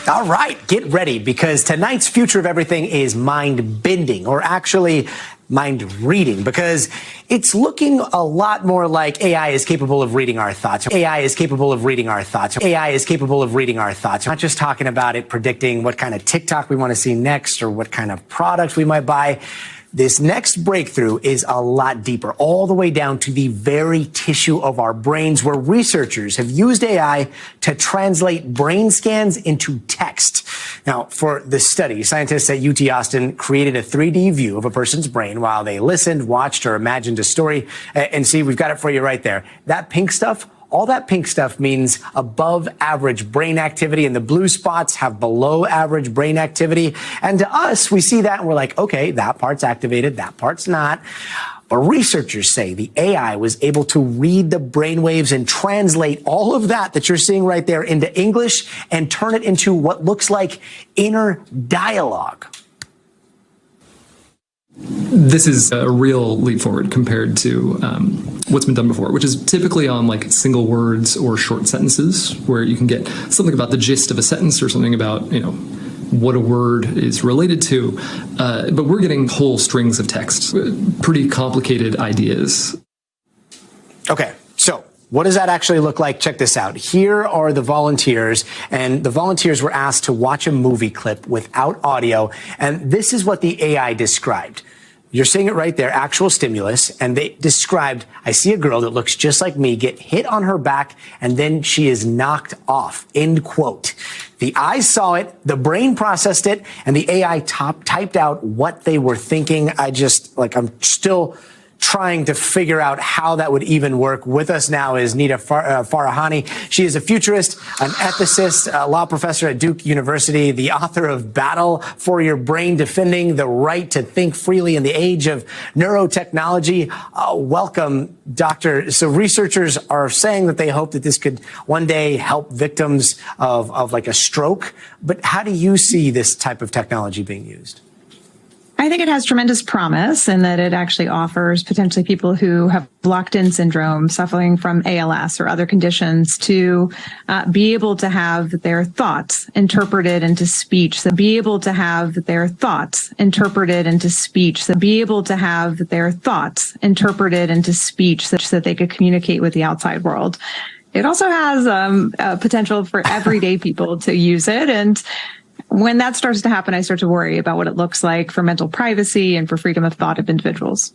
All right, get ready, because tonight's Future of Everything is mind-bending, or actually mind-reading, because it's looking a lot more like AI is capable of reading our thoughts. AI is capable of reading our thoughts. AI is capable of reading our thoughts. Not just talking about it predicting what kind of TikTok we want to see next or what kind of products we might buy. This next breakthrough is a lot deeper, all the way down to the very tissue of our brains, where researchers have used AI to translate brain scans into text. Now, for this study, scientists at UT Austin created a 3D view of a person's brain while they listened, watched, or imagined a story. And see, we've got it for you right there. That pink stuff, all that pink stuff means above average brain activity, and the blue spots have below average brain activity. And to us, we see that and we're like, okay, that part's activated, that part's not. But researchers say the AI was able to read the brainwaves and translate all of that you're seeing right there into English and turn it into what looks like inner dialogue. This is a real leap forward compared to what's been done before, which is typically on like single words or short sentences, where you can get something about the gist of a sentence or something about, you know, what a word is related to. But we're getting whole strings of text, pretty complicated ideas. Okay, so what does that actually look like? Check this out. Here are the volunteers, and the volunteers were asked to watch a movie clip without audio, and this is what the AI described. You're seeing it right there, actual stimulus, and they described, I see a girl that looks just like me get hit on her back, and then she is knocked off, end quote. The eyes saw it, the brain processed it, and the AI typed out what they were thinking. I'm still trying to figure out how that would even work. With us now is Nita Farahani. She is a futurist, an ethicist, a law professor at Duke University, the author of Battle for Your Brain, Defending the Right to Think Freely in the Age of Neurotechnology. Welcome, doctor. So researchers are saying that they hope that this could one day help victims of like a stroke. But how do you see this type of technology being used? I think it has tremendous promise in that it actually offers potentially people who have locked-in syndrome, suffering from ALS or other conditions, to be able to have their thoughts interpreted into speech, so be able to have their thoughts interpreted into speech, so be able to have their thoughts interpreted into speech such that they could communicate with the outside world. It also has a potential for everyday people to use it, and when that starts to happen, I start to worry about what it looks like for mental privacy and for freedom of thought of individuals.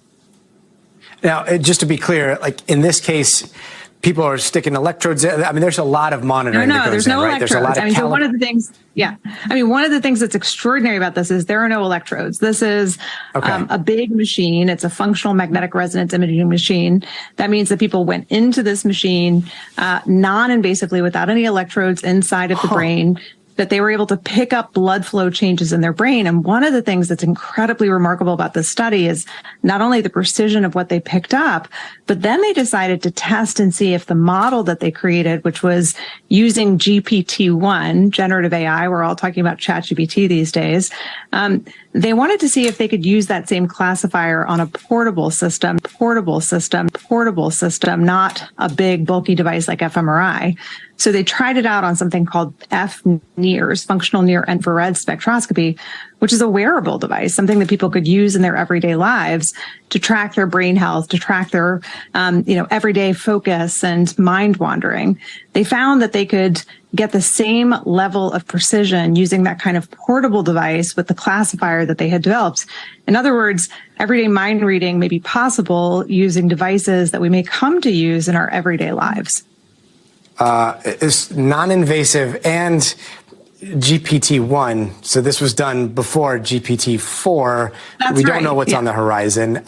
Now, just to be clear, like in this case, people are sticking electrodes in. I mean, there's a lot of monitoring that goes there's in, no right? electrodes. There's a lot of so one of the things, one of the things that's extraordinary about this is there are no electrodes. This is a big machine. It's a functional magnetic resonance imaging machine. That means that people went into this machine non-invasively without any electrodes inside of the brain, that they were able to pick up blood flow changes in their brain. And one of the things that's incredibly remarkable about this study is not only the precision of what they picked up, but then they decided to test and see if the model that they created, which was using GPT-1, generative AI, we're all talking about ChatGPT these days, they wanted to see if they could use that same classifier on a portable system, not a big bulky device like fMRI. So they tried it out on something called FNIRS, functional near infrared spectroscopy, which is a wearable device, something that people could use in their everyday lives to track their brain health, to track their, everyday focus and mind wandering. They found that they could get the same level of precision using that kind of portable device with the classifier that they had developed. In other words, everyday mind reading may be possible using devices that we may come to use in our everyday lives. It's non-invasive and GPT-1. So this was done before GPT-4. We don't know what's on the horizon.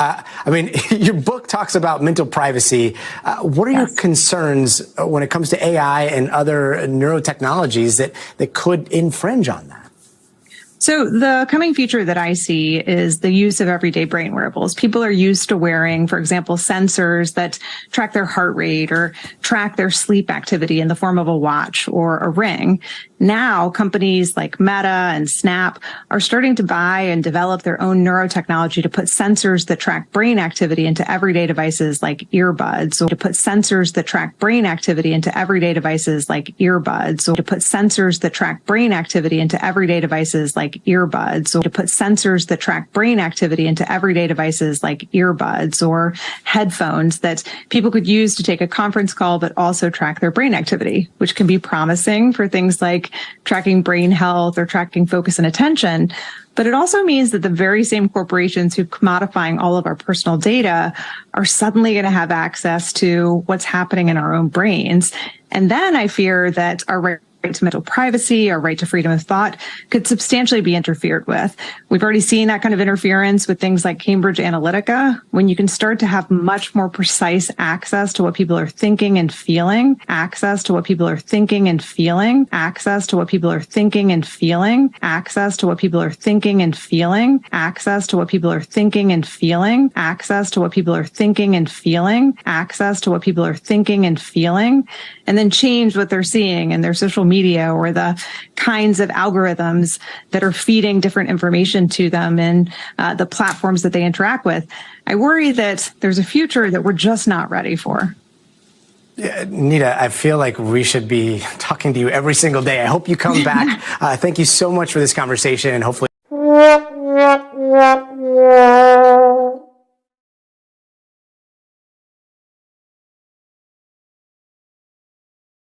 Your book talks about mental privacy. What are your concerns when it comes to AI and other neurotechnologies that could infringe on that? So the coming future that I see is the use of everyday brain wearables. People are used to wearing, for example, sensors that track their heart rate or track their sleep activity in the form of a watch or a ring. Now, companies like Meta and Snap are starting to buy and develop their own neurotechnology to put sensors that track brain activity into everyday devices like earbuds, or to put sensors that track brain activity into everyday devices like earbuds, or to put sensors that track brain activity into everyday devices like earbuds, or to put sensors that track brain activity into everyday devices like earbuds or headphones that people could use to take a conference call, but also track their brain activity, which can be promising for things like tracking brain health or tracking focus and attention. But it also means that the very same corporations who are commodifying all of our personal data are suddenly going to have access to what's happening in our own brains. And then I fear that our right to mental privacy, our right to freedom of thought could substantially be interfered with. We've already seen that kind of interference with things like Cambridge Analytica, when you can start to have much more precise access to what people are thinking and feeling, access to what people are thinking and feeling, access to what people are thinking and feeling, access to what people are thinking and feeling, access to what people are thinking and feeling, access to what people are thinking and feeling, access to what people are thinking and feeling, and then change what they're seeing in their social media or the kinds of algorithms that are feeding different information to them in the platforms that they interact with. I worry that there's a future that we're just not ready for. Yeah, Nita, I feel like we should be talking to you every single day. I hope you come back. Thank you so much for this conversation, and hopefully